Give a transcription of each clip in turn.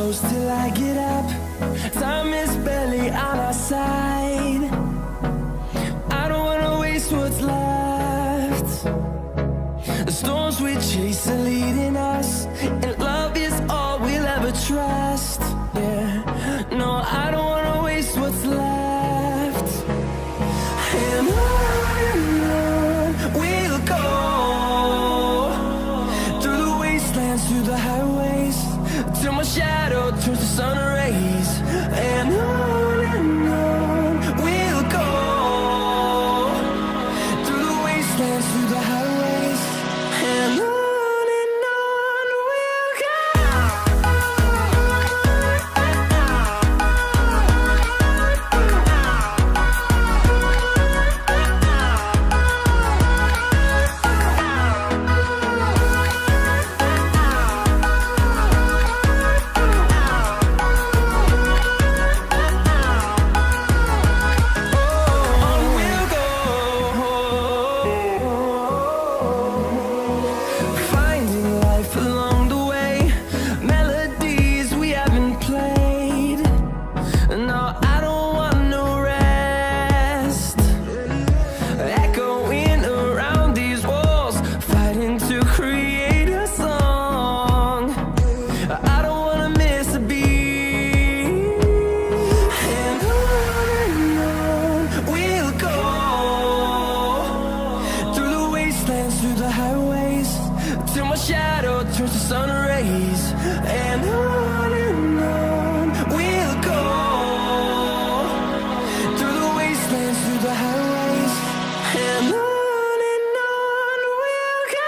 close till I get up. Time is barely on our side. I don't wanna waste what's left. The storms we chase are leading us, and love is all we'll ever trust. Yeah, no, I don't wanna waste what's left. And on we'll go, through the wastelands, through the highways, till my shadow turns to sun rays. And on we'll go, through the wastelands, through the highways, and on we'll go. Finding life along the way, melodies we haven't played. No, I don't want no rest. Echoing around these walls, fighting to create a song. I don't wanna miss a beat. And on we'll go, through the wastelands, through the highways, till my shadow turns to sun rays. And on we'll go, through the wastelands, through the highways, and on we'll go.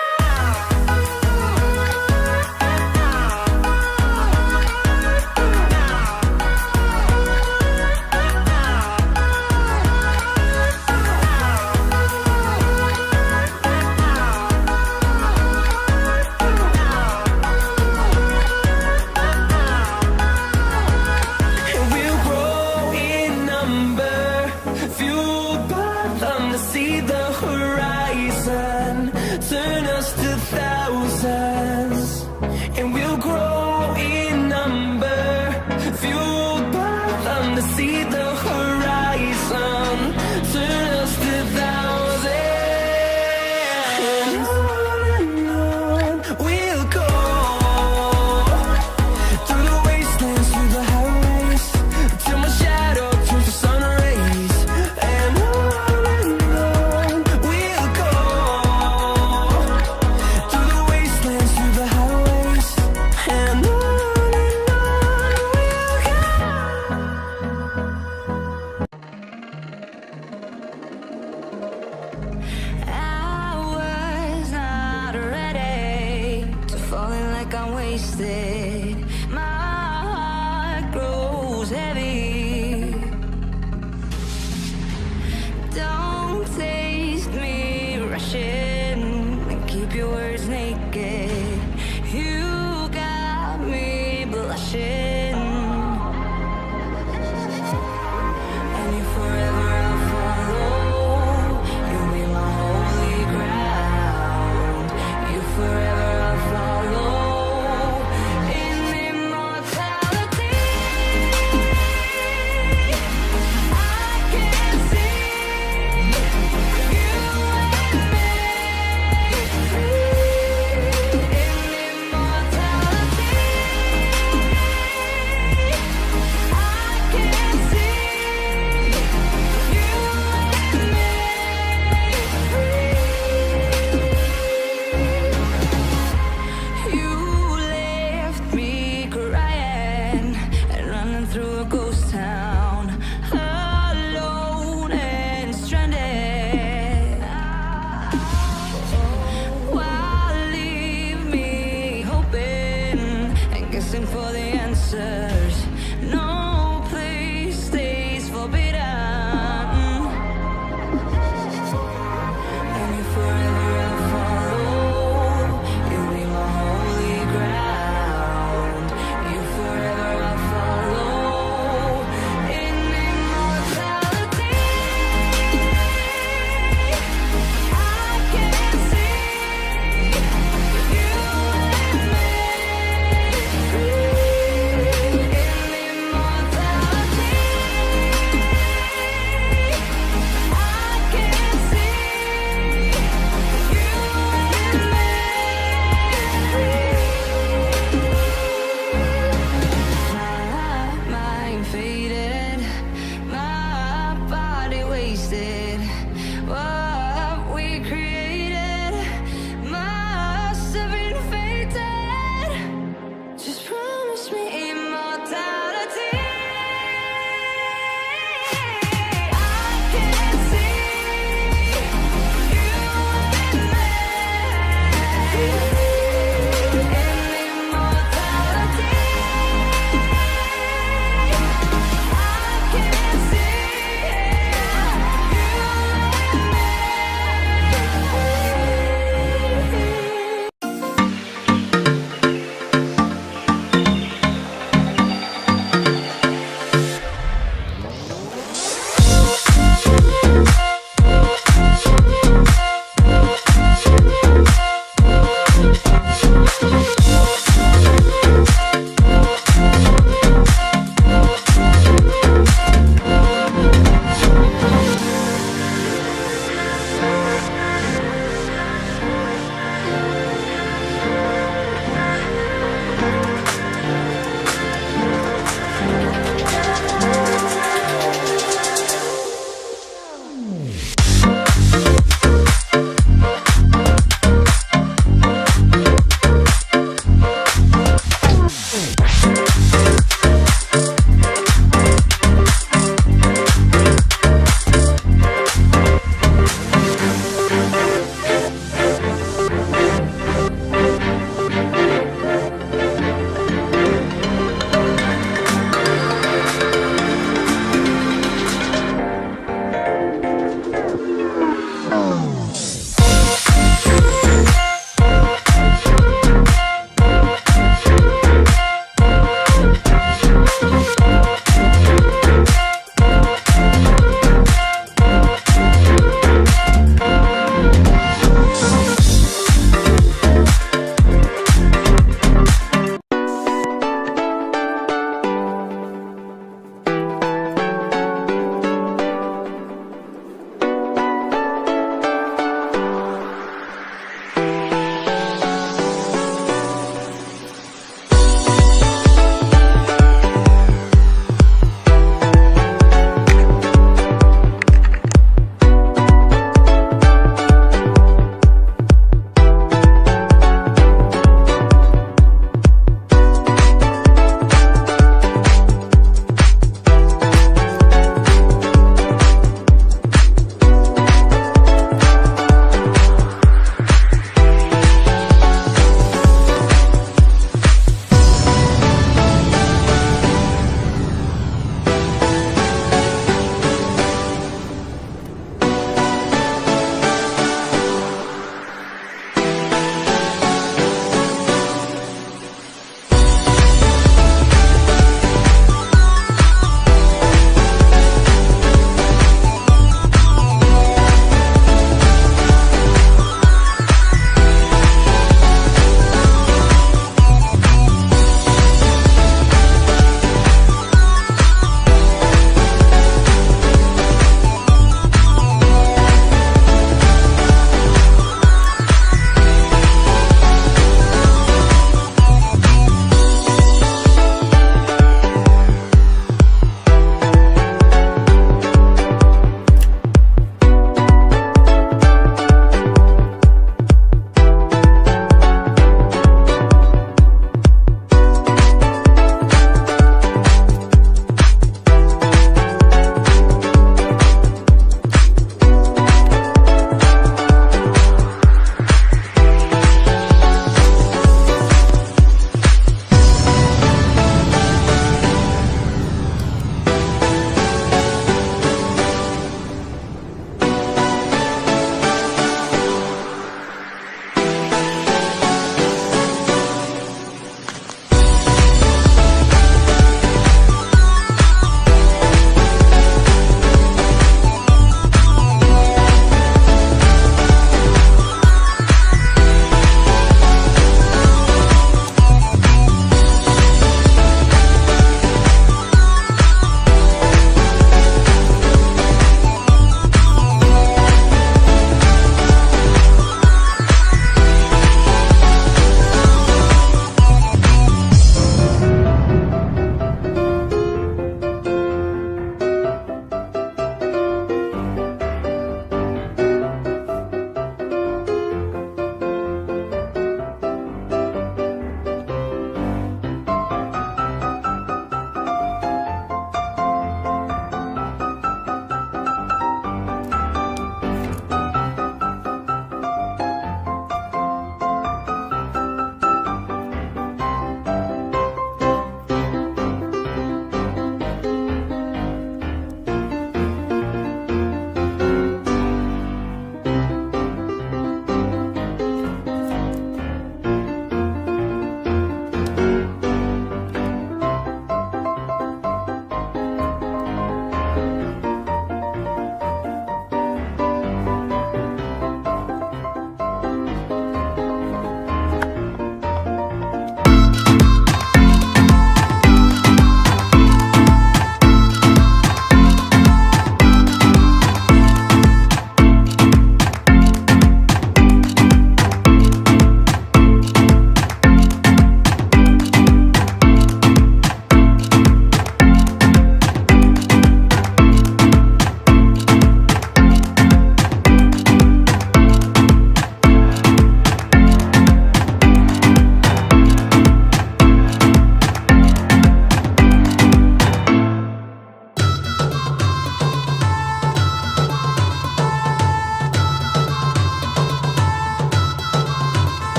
And we'll grow in number, fueled by them to see the horizon, turn us to thousands. And we'll grow in number, fueled by them to see the horizon, turn us to thousands.